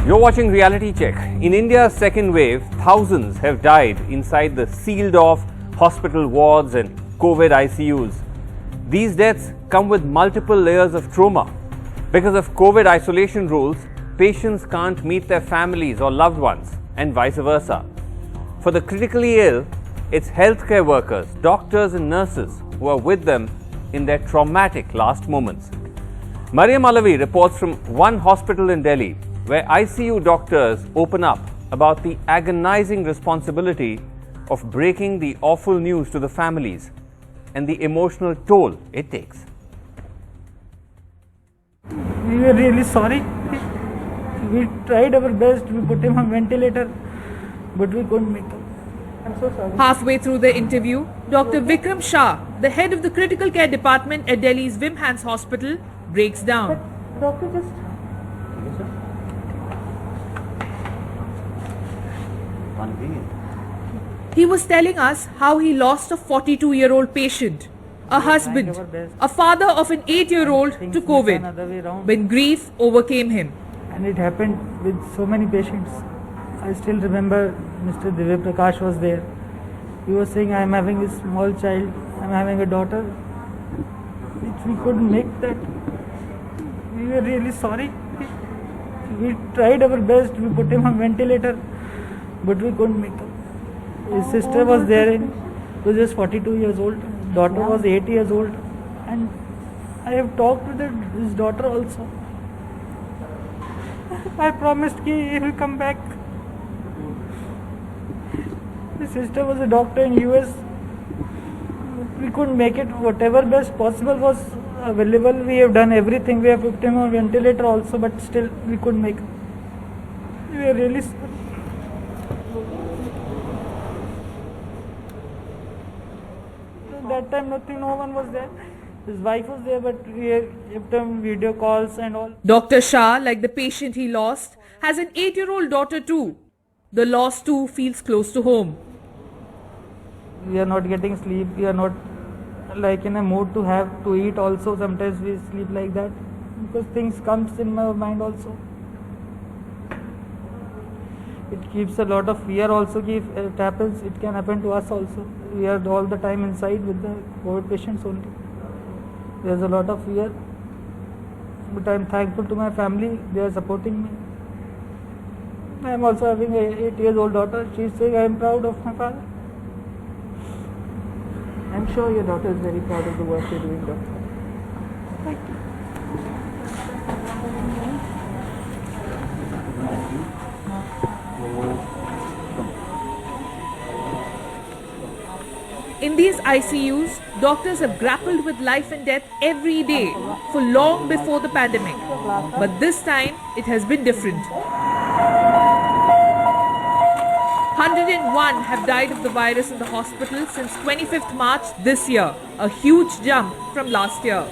You're watching Reality Check. In India's second wave, thousands have died inside the sealed-off hospital wards and COVID ICUs. These deaths come with multiple layers of trauma. Because of COVID isolation rules, patients can't meet their families or loved ones, and vice versa. For the critically ill, it's healthcare workers, doctors and nurses who are with them in their traumatic last moments. Mariam Alavi reports from one hospital in Delhi where ICU doctors open up about the agonizing responsibility of breaking the awful news to the families and the emotional toll it takes. We were really sorry. We tried our best. We put him on ventilator, but we couldn't make it. I'm so sorry. Halfway through the interview, Dr. Vikram Shah, the head of the critical care department at Delhi's Vimhans Hospital, breaks down. But doctor just... He was telling us how he lost a 42-year-old patient, a husband, a father of an 8-year-old to COVID, when grief overcame him. And it happened with so many patients. I still remember Mr. Divya Prakash was there. He was saying, I am having a small child, I am having a daughter. We couldn't make that. We were really sorry. We tried our best. We put him on ventilator, but we couldn't make it. His sister was there, he was just 42 years old, daughter was 8 years old, and I have talked with his daughter also. I promised he will come back. His sister was a doctor in US. We couldn't make it. Whatever best possible was available. We have done everything. We have put him on ventilator also, but still we couldn't make it. We are really sorry. That time no one was there. His wife was there, but we kept him video calls and all. Dr. Shah, like the patient he lost, has an 8-year-old daughter too. The loss too feels close to home. We are not getting sleep. We are not like in a mood to have to eat also. Sometimes we sleep like that because things comes in my mind also. It keeps a lot of fear also. If it happens, it can happen to us also. We are all the time inside with the COVID patients only. There's a lot of fear, but I am thankful to my family. They are supporting me. I am also having a 8-year-old daughter. She is saying I am proud of my father. I'm sure your daughter is very proud of the work you're doing, doctor. Thank you. In these ICUs, doctors have grappled with life and death every day for long before the pandemic. But this time, it has been different. 101 have died of the virus in the hospital since 25th March this year, a huge jump from last year.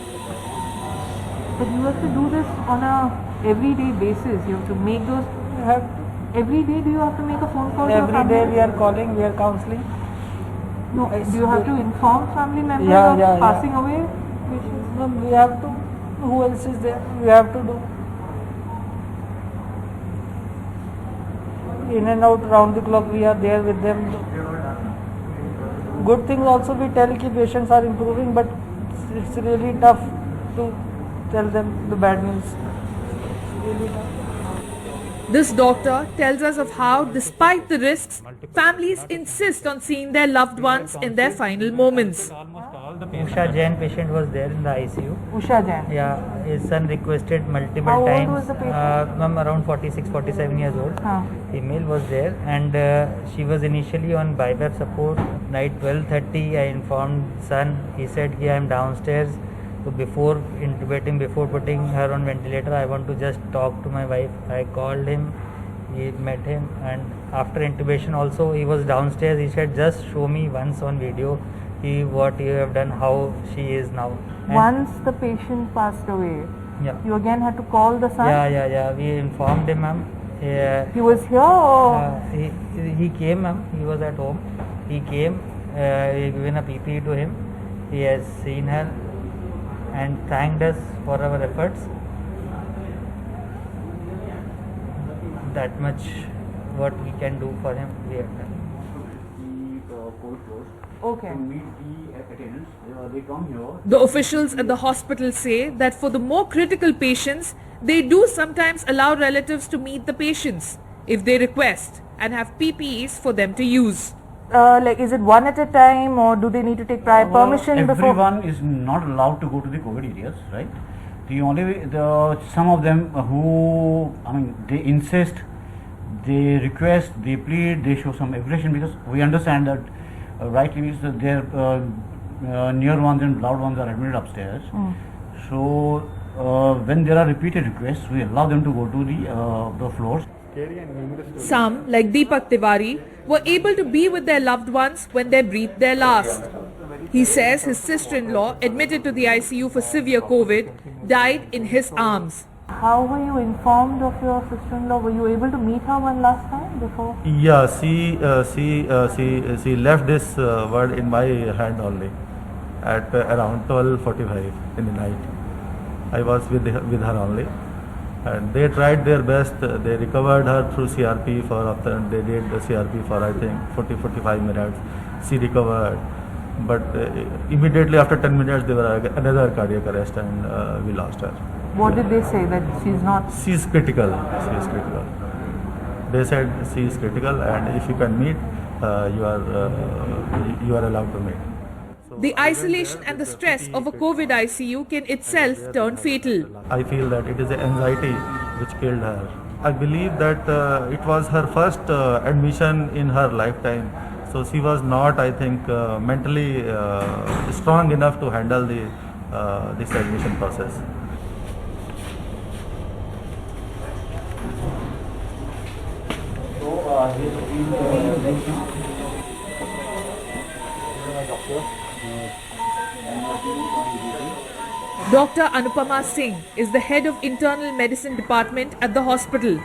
But you have to do this on a everyday basis. You have to make those... Every day do you have to make a phone call to your family? Every day we are calling, we are counseling. No, do you have to inform family members of passing away patients? No, we have to. Who else is there? We have to do. In and out, round the clock, we are there with them. Good things also we tell that patients are improving, but it's really tough to tell them the bad news. It's really tough. This doctor tells us of how, despite the risks, families insist on seeing their loved ones in their final moments. Usha Jain patient was there in the ICU. Usha Jain? Yeah, his son requested multiple How times. old was the patient? Ma'am, around 46, 47 years old. Female was there, and she was initially on BiPAP support. Night 12:30, I informed son. He said, I am downstairs. So before intubating, before putting her on ventilator, I want to just talk to my wife. I called him, he met him, and after intubation also he was downstairs. He said, just show me once on video what you have done, how she is now. And once the patient passed away, you again had to call the son? Yeah. We informed him, ma'am. He was here or? He came, ma'am. He was at home. He came, we given a PPE to him. He has seen her and thanked us for our efforts. that much what we can do for him, we have done. Okay. They come here. The officials at the hospital say that for the more critical patients, they do sometimes allow relatives to meet the patients if they request and have PPEs for them to use. Like, is it one at a time, or do they need to take prior permission before? Everyone is not allowed to go to the COVID areas, right? Some of them who, they insist, they request, they plead, they show some aggression, because we understand that rightly means that their near ones and loved ones are admitted upstairs. So when there are repeated requests, we allow them to go to the floors. Some, like Deepak Tiwari, were able to be with their loved ones when they breathed their last. He says his sister-in-law, admitted to the ICU for severe COVID, died in his arms. How were you informed of your sister-in-law? Were you able to meet her one last time before? Yeah, she left this word in my hand only at around 12:45 in the night. I was with her only, and they tried their best. They recovered her through CRP they did the CRP for I think 40-45 minutes. She recovered, but immediately after 10 minutes there was another cardiac arrest, and we lost her. What did they say? That she's not? She's critical. They said she is critical, and if you can meet, you are allowed to meet. The isolation and the stress of a COVID ICU can itself turn fatal. I feel that it is the anxiety which killed her. I believe that it was her first admission in her lifetime, so she was not, I think, mentally strong enough to handle this admission process. Dr. Anupama Singh is the head of internal medicine department at the hospital.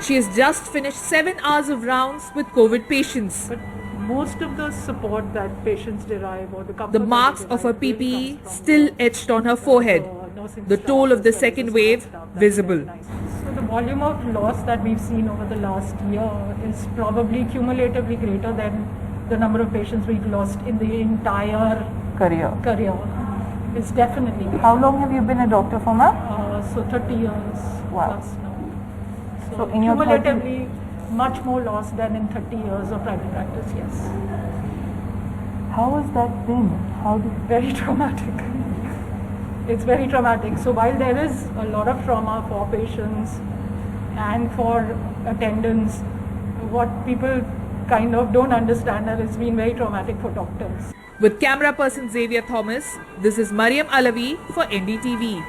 She has just finished 7 hours of rounds with COVID patients. But most of the support that patients derive, or the comfort The marks of her PPE still etched on her forehead. The toll of the second wave visible. So the volume of loss that we've seen over the last year is probably cumulatively greater than the number of patients we've lost in the entire career. It's definitely. How long have you been a doctor for, ma'am? So 30 years Wow. plus now. So in your cumulatively much more loss than in 30 years of private practice, yes. How has that been? Very traumatic. It's very traumatic. So while there is a lot of trauma for patients and for attendants, what people kind of don't understand that it's been very traumatic for doctors. With camera person Xavier Thomas, this is Mariam Alavi for NDTV.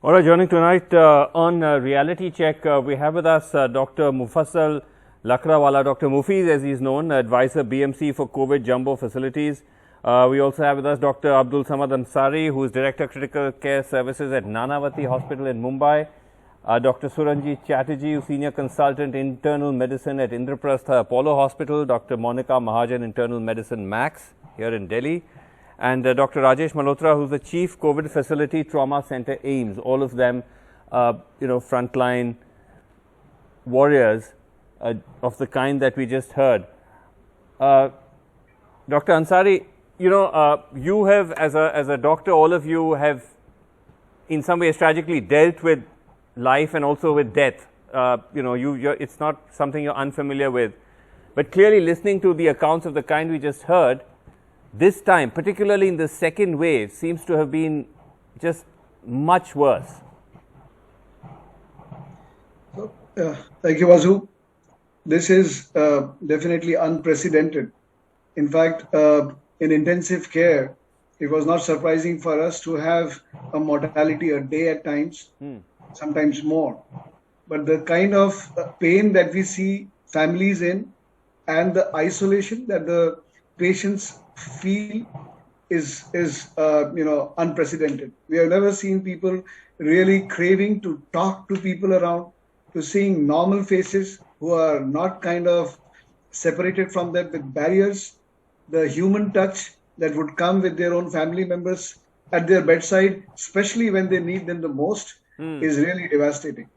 All right, joining tonight on Reality Check, we have with us Dr. Mufassal Lakrawala, Dr. Mufiz as he is known, advisor BMC for COVID Jumbo Facilities. We also have with us Dr. Abdul Samad Ansari, who is Director Critical Care Services at Nanavati Hospital in Mumbai. Dr. Suranjit Chatterjee, who is Senior Consultant Internal Medicine at Indraprastha Apollo Hospital. Dr. Monica Mahajan, Internal Medicine Max here in Delhi. And Dr. Rajesh Malhotra, who is the Chief COVID Facility Trauma Center AIMS. All of them, frontline warriors of the kind that we just heard. Dr. Ansari, you have, as a doctor, all of you have in some ways tragically dealt with life and also with death. It's not something you're unfamiliar with. But clearly listening to the accounts of the kind we just heard, this time, particularly in the second wave, seems to have been just much worse. Thank you, Vasu. This is definitely unprecedented. In fact, in intensive care, it was not surprising for us to have a mortality a day at times, sometimes more. But the kind of pain that we see families in and the isolation that the patients feel is unprecedented. We have never seen people really craving to talk to people around, to seeing normal faces who are not kind of separated from them with barriers, the human touch that would come with their own family members at their bedside, especially when they need them the most. is really devastating.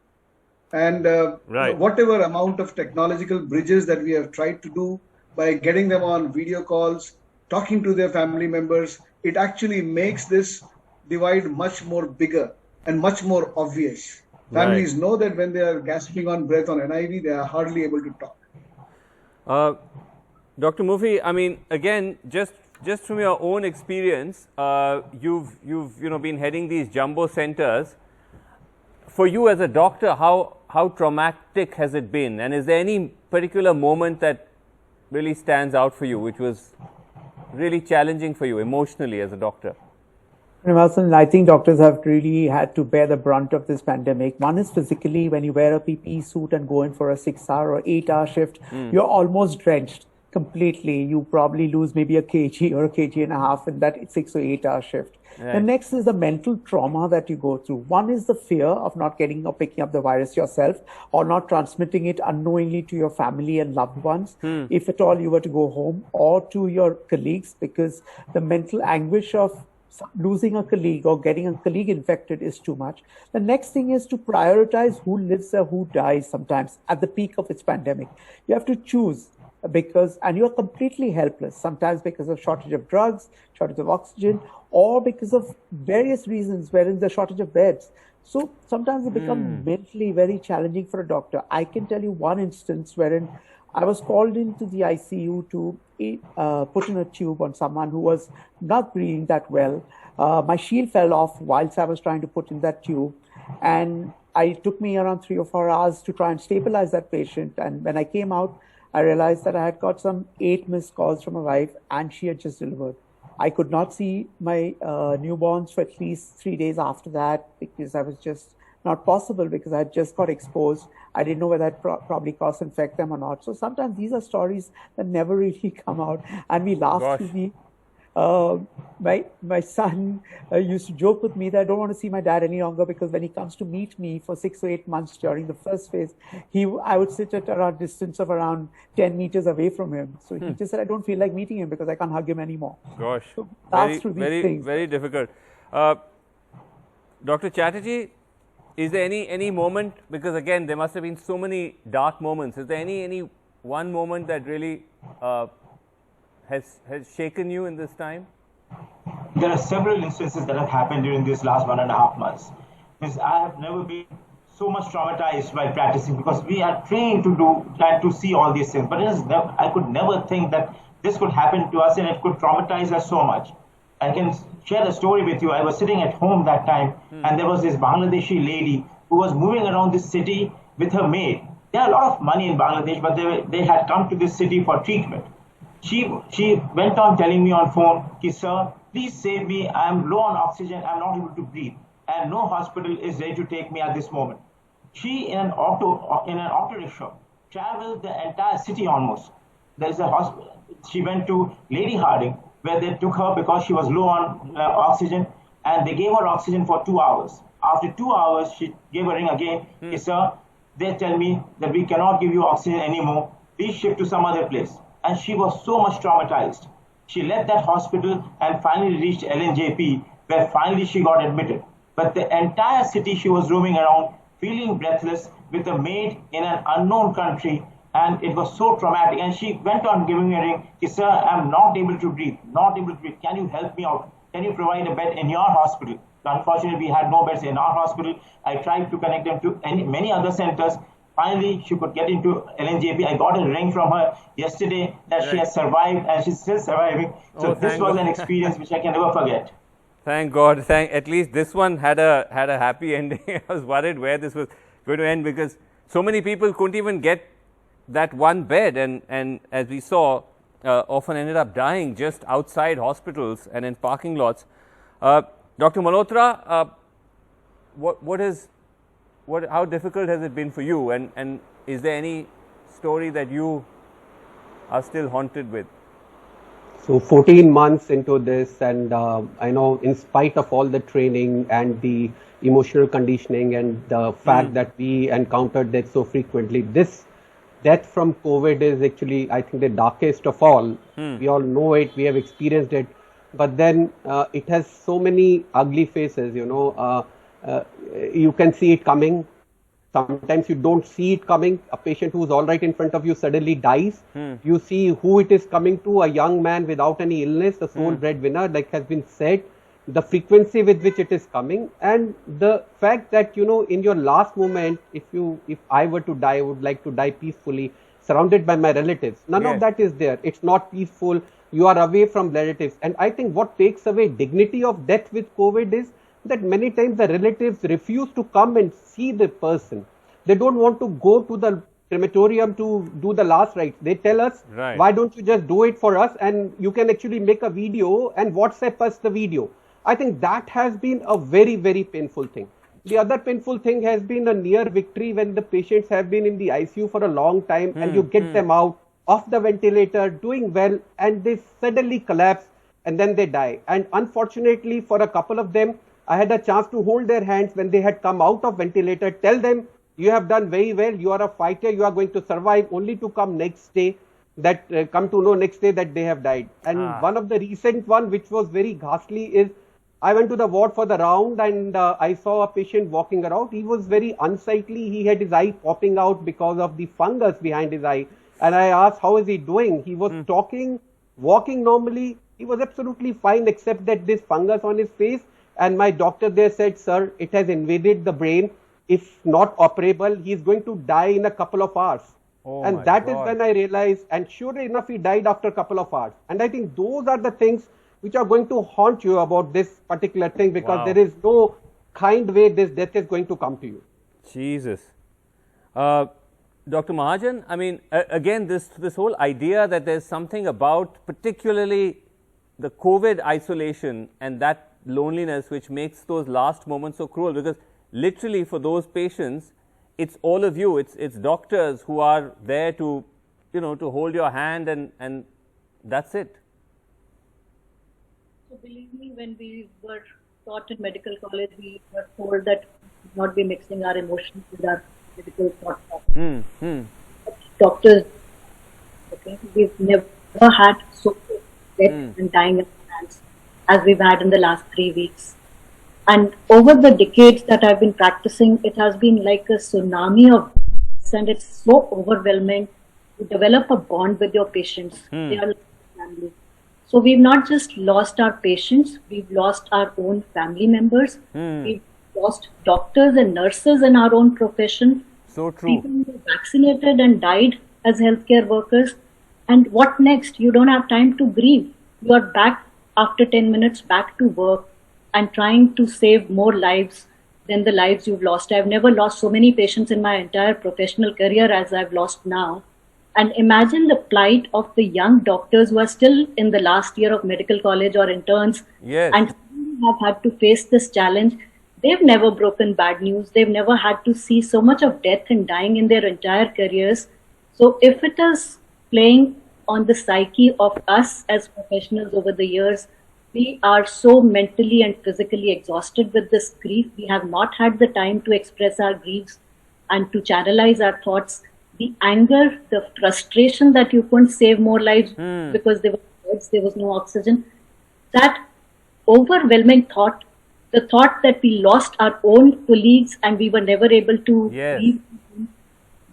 And Right. whatever amount of technological bridges that we have tried to do by getting them on video calls, talking to their family members, it actually makes this divide much more bigger and much more obvious. Families know that when they are gasping on breath on NIV, they are hardly able to talk. Dr. Murphy, I mean, again, just from your own experience, you've been heading these jumbo centers. For you as a doctor, how traumatic has it been? And is there any particular moment that really stands out for you, which was really challenging for you emotionally as a doctor? Srinivasan, I think doctors have really had to bear the brunt of this pandemic. One is physically, when you wear a PPE suit and go in for a 6-hour or 8-hour shift, you're almost drenched completely. You probably lose maybe a kg or a kg and a half in that 6 or 8-hour shift. Right. The next is the mental trauma that you go through. One is the fear of not getting or picking up the virus yourself or not transmitting it unknowingly to your family and loved ones, if at all you were to go home, or to your colleagues, because the mental anguish of losing a colleague or getting a colleague infected is too much. The next thing is to prioritize who lives or who dies sometimes at the peak of its pandemic. You have to choose and you're completely helpless, sometimes because of shortage of drugs, shortage of oxygen, or because of various reasons wherein the shortage of beds. So sometimes it becomes mentally very challenging for a doctor. I can tell you one instance wherein I was called into the ICU to put in a tube on someone who was not breathing that well. My shield fell off whilst I was trying to put in that tube, and it took me around 3 or 4 hours to try and stabilize that patient. And when I came out, I realized that I had got some 8 missed calls from my wife, and she had just delivered. I could not see my newborns for at least 3 days after that, because I was just not possible, because I had just got exposed. I didn't know whether I'd probably infect them or not. So sometimes these are stories that never really come out, and we laugh to the my son used to joke with me that I don't want to see my dad any longer, because when he comes to meet me for 6 or 8 months during the first phase, I would sit at a distance of around 10 meters away from him. So he just said, I don't feel like meeting him because I can't hug him anymore. Gosh, So very difficult. Dr. Chatterjee, is there any moment, because again there must have been so many dark moments, is there any one moment that really has shaken you in this time? There are several instances that have happened during these last 1.5 months. I have never been so much traumatized by practicing, because we are trained to see all these things. But I could never think that this could happen to us and it could traumatize us so much. I can share a story with you. I was sitting at home that time, and there was this Bangladeshi lady who was moving around this city with her maid. There are a lot of money in Bangladesh, but they had come to this city for treatment. She went on telling me on phone, sir, please save me. I'm low on oxygen. I'm not able to breathe, and no hospital is ready to take me at this moment. She, in an auto rickshaw, traveled the entire city almost. There's a hospital. She went to Lady Harding, where they took her because she was low on oxygen, and they gave her oxygen for 2 hours. After 2 hours, she gave a ring again. Sir, they tell me that we cannot give you oxygen anymore. Please shift to some other place. And she was so much traumatized. She left that hospital and finally reached LNJP, where finally she got admitted. But the entire city she was roaming around, feeling breathless, with a maid in an unknown country, and it was so traumatic. And she went on giving me a ring, sir, I'm not able to breathe, Can you help me out? Can you provide a bed in your hospital? Unfortunately, we had no beds in our hospital. I tried to connect them to many other centers. Finally, she could get into LNJP. I got a ring from her yesterday that she has survived, and she's still surviving. So this was an experience which I can never forget. Thank God. At least this one had a happy ending. I was worried where this was going to end, because so many people couldn't even get that one bed, and as we saw, often ended up dying just outside hospitals and in parking lots. Dr. Malhotra, how difficult has it been for you, and is there any story that you are still haunted with? So 14 months into this, and I know in spite of all the training and the emotional conditioning and the fact that we encountered death so frequently, this death from COVID is actually, I think, the darkest of all. We all know it, we have experienced it, but then it has so many ugly faces, You can see it coming. Sometimes you don't see it coming. A patient who's all right in front of you suddenly dies. You see who it is coming to, a young man without any illness, the sole breadwinner, like has been said, the frequency with which it is coming, and the fact that, you know, in your last moment, if I were to die, I would like to die peacefully, surrounded by my relatives. None of that is there. It's not peaceful. You are away from relatives. And I think what takes away dignity of death with COVID is that many times the relatives refuse to come and see the person. They don't want to go to the crematorium to do the last rites. They tell us, why don't you just do it for us, and you can actually make a video and WhatsApp us the video. I think that has been a very, very painful thing. The other painful thing has been a near victory when the patients have been in the ICU for a long time and you get them out off the ventilator, doing well, and they suddenly collapse and then they die. And unfortunately for a couple of them, I had a chance to hold their hands when they had come out of ventilator, tell them, you have done very well, you are a fighter, you are going to survive, only to come next day that come to know next day that they have died. And one of the recent one which was very ghastly is, I went to the ward for the round and I saw a patient walking around. He was very unsightly. He had his eye popping out because of the fungus behind his eye. And I asked, how is he doing? He was talking, walking normally. He was absolutely fine except that this fungus on his face. And my doctor there said, sir, it has invaded the brain. If not operable, he is going to die in a couple of hours. And that is when I realized, and sure enough, he died after a couple of hours. And I think those are the things which are going to haunt you about this particular thing, because there is no kind way this death is going to come to you. Jesus. Dr. Mahajan, I mean, again, this whole idea that there's something about particularly the COVID isolation and that loneliness which makes those last moments so cruel, because literally for those patients, it's all of you, it's doctors who are there to, you know, to hold your hand and that's it. So believe me, when we were taught in medical college, we were told that we should not be mixing our emotions with our medical thought. Doctors, okay, we've never had so much death and dying in our hands as we've had in the last 3 weeks. And over the decades that I've been practicing, it has been like a tsunami of deaths, and it's so overwhelming. You develop a bond with your patients. They are like family. So we've not just lost our patients, we've lost our own family members. We've lost doctors and nurses in our own profession. So true. People who were vaccinated and died as healthcare workers. And what next? You don't have time to grieve. You are back after 10 minutes, back to work and trying to save more lives than the lives you've lost. I've never lost so many patients in my entire professional career as I've lost now. And imagine the plight of the young doctors who are still in the last year of medical college or interns and have had to face this challenge. They've never broken bad news. They've never had to see so much of death and dying in their entire careers. So if it is playing on the psyche of us as professionals over the years, we are so mentally and physically exhausted with this grief. We have not had the time to express our griefs and to channelize our thoughts. The anger, the frustration that you couldn't save more lives because there were beds, there was no oxygen. That overwhelming thought, the thought that we lost our own colleagues and we were never able to grieve,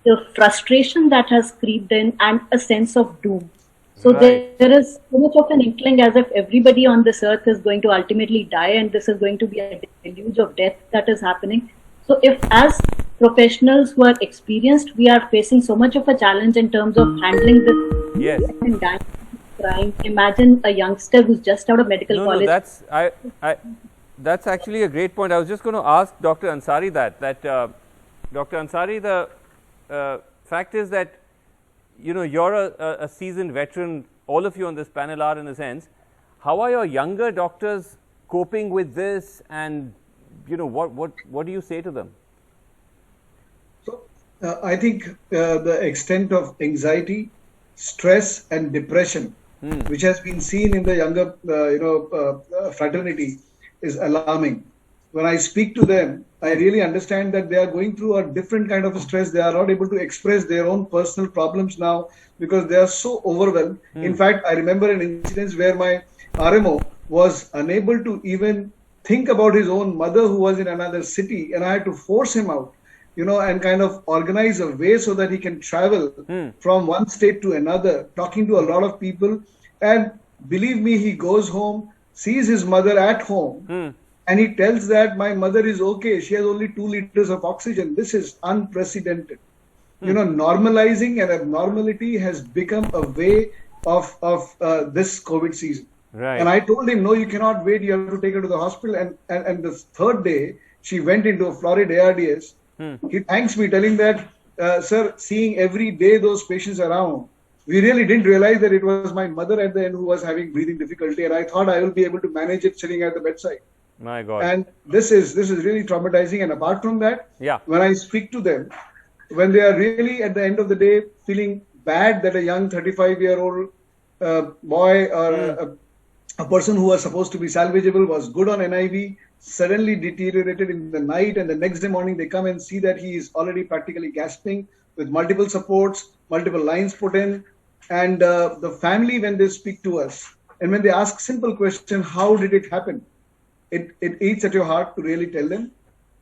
the frustration that has creeped in, and a sense of doom. So there is so much of an inkling as if everybody on this earth is going to ultimately die and this is going to be a deluge of death that is happening. So if as professionals who are experienced, we are facing so much of a challenge in terms of handling this and dying, crying. Imagine a youngster who's just out of medical college. No, that's actually a great point. I was just going to ask Dr. Ansari that Dr. Ansari, the fact is that, you know, you're a seasoned veteran, all of you on this panel are in a sense. How are your younger doctors coping with this, and, you know, what do you say to them? So, I think the extent of anxiety, stress and depression, which has been seen in the younger, fraternity is alarming. When I speak to them, I really understand that they are going through a different kind of a stress. They are not able to express their own personal problems now because they are so overwhelmed. In fact, I remember an incident where my RMO was unable to even think about his own mother who was in another city, and I had to force him out, and kind of organize a way so that he can travel from one state to another, talking to a lot of people. And believe me, he goes home, sees his mother at home, and he tells that my mother is okay. She has only 2 liters of oxygen. This is unprecedented. Normalizing an abnormality has become a way of this COVID season. Right. And I told him, no, you cannot wait. You have to take her to the hospital. And the third day, she went into a florid ARDS. He thanks me, telling that, sir, seeing every day those patients around, we really didn't realize that it was my mother at the end who was having breathing difficulty. And I thought I will be able to manage it sitting at the bedside. My God. And this is really traumatizing. And apart from that, when I speak to them, when they are really at the end of the day feeling bad that a young 35-year-old boy or a person who was supposed to be salvageable was good on NIV, suddenly deteriorated in the night, and the next day morning they come and see that he is already practically gasping with multiple supports, multiple lines put in. And the family, when they speak to us and when they ask simple question, how did it happen? It eats at your heart to really tell them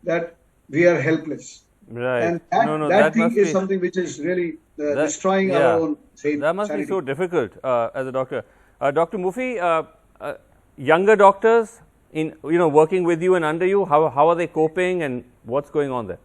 that we are helpless. Right. And that thing is something which is really destroying our own sanity. That must be so difficult as a doctor. Dr. Mufi, younger doctors in working with you and under you, how are they coping and what's going on there?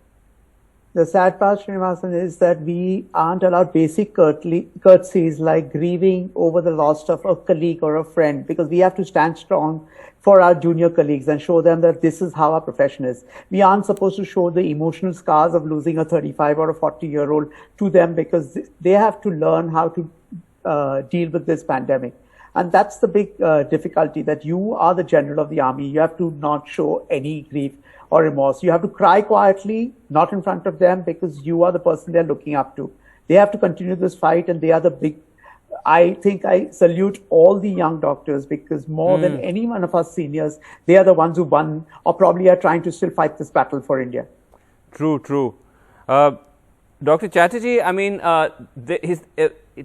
The sad part, Srinivasan, is that we aren't allowed basic courtesies like grieving over the loss of a colleague or a friend, because we have to stand strong for our junior colleagues and show them that this is how our profession is. We aren't supposed to show the emotional scars of losing a 35 or a 40-year-old to them, because they have to learn how to deal with this pandemic. And that's the big difficulty, that you are the general of the army. You have to not show any grief or remorse. You have to cry quietly, not in front of them, because you are the person they're looking up to. They have to continue this fight, and they are the big... I think I salute all the young doctors, because more than any one of us seniors, they are the ones who won or probably are trying to still fight this battle for India. True, true. Dr. Chatterjee, I mean,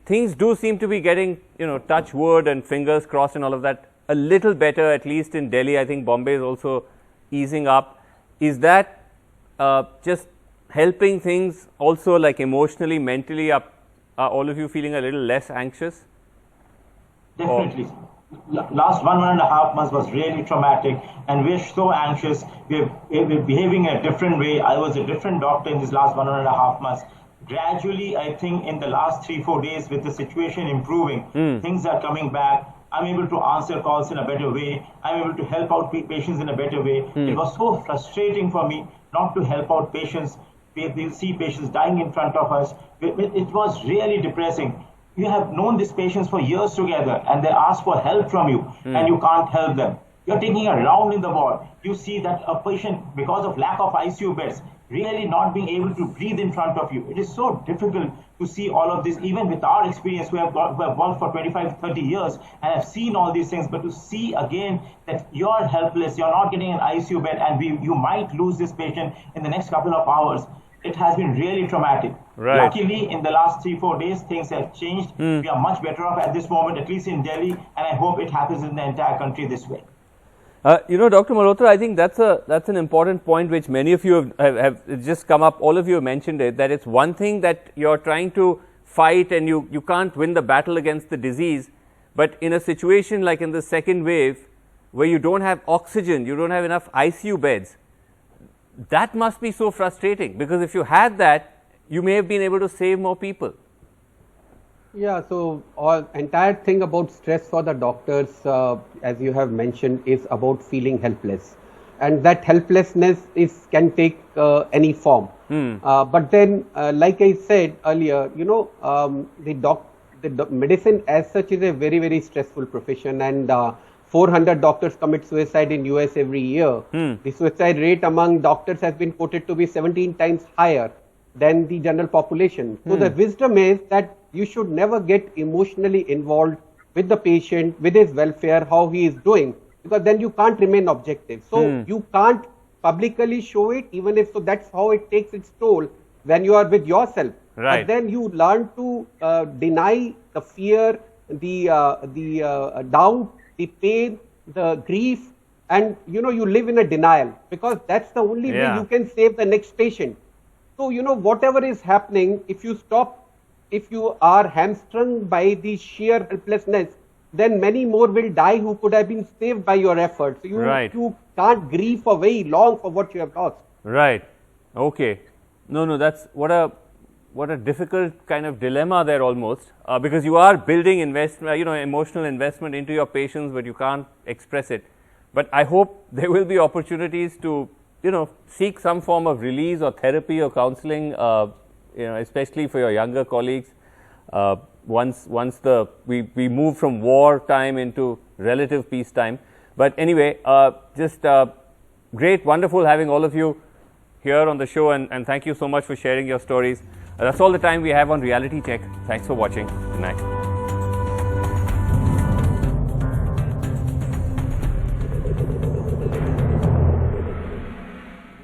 things do seem to be getting, touch wood and fingers crossed and all of that, a little better, at least in Delhi. I think Bombay is also easing up. Is that just helping things also, like emotionally, mentally? Are all of you feeling a little less anxious? Definitely. Last 1.5 months was really traumatic, and we're so anxious. We're behaving in a different way. I was a different doctor in this last 1.5 months. Gradually, I think in the last 3-4 days, with the situation improving, things are coming back. I'm able to answer calls in a better way. I'm able to help out patients in a better way. It was so frustrating for me not to help out patients. We'll see patients dying in front of us. It was really depressing. You have known these patients for years together, and they ask for help from you, and you can't help them. You're taking a round in the ward. You see that a patient, because of lack of ICU beds, really not being able to breathe in front of you. It is so difficult to see all of this, even with our experience. We have worked for 25, 30 years and have seen all these things, but to see again that you're helpless, you're not getting an ICU bed, and you might lose this patient in the next couple of hours. It has been really traumatic. Right. Luckily, in the last 3-4 days, things have changed. We are much better off at this moment, at least in Delhi, and I hope it happens in the entire country this way. Dr. Malhotra, I think that's an important point which many of you have just come up. All of you have mentioned it, that it's one thing that you're trying to fight and you can't win the battle against the disease, but in a situation like in the second wave, where you don't have oxygen, you don't have enough ICU beds, that must be so frustrating, because if you had that, you may have been able to save more people. Yeah, so entire thing about stress for the doctors, as you have mentioned, is about feeling helpless, and that helplessness can take any form. But then, like I said earlier, the medicine as such is a very, very stressful profession, and 400 doctors commit suicide in US every year. The suicide rate among doctors has been quoted to be 17 times higher than the general population. So the wisdom is that you should never get emotionally involved with the patient, with his welfare, how he is doing, because then you can't remain objective. So you can't publicly show it, even if, so that's how it takes its toll when you are with yourself. Right. But then you learn to deny the fear, the doubt, the pain, the grief, and you live in a denial, because that's the only way you can save the next patient. So whatever is happening, if you are hamstrung by the sheer helplessness, then many more will die who could have been saved by your efforts. You can't grieve for very long for what you have lost. Right. Okay. No, that's what a difficult kind of dilemma there almost, because you are building emotional investment into your patients, but you can't express it. But I hope there will be opportunities to seek some form of release or therapy or counseling, especially for your younger colleagues. Once we move from war time into relative peace time. But anyway, just great, wonderful having all of you here on the show, and thank you so much for sharing your stories. That's all the time we have on Reality Check. Thanks for watching. Good night.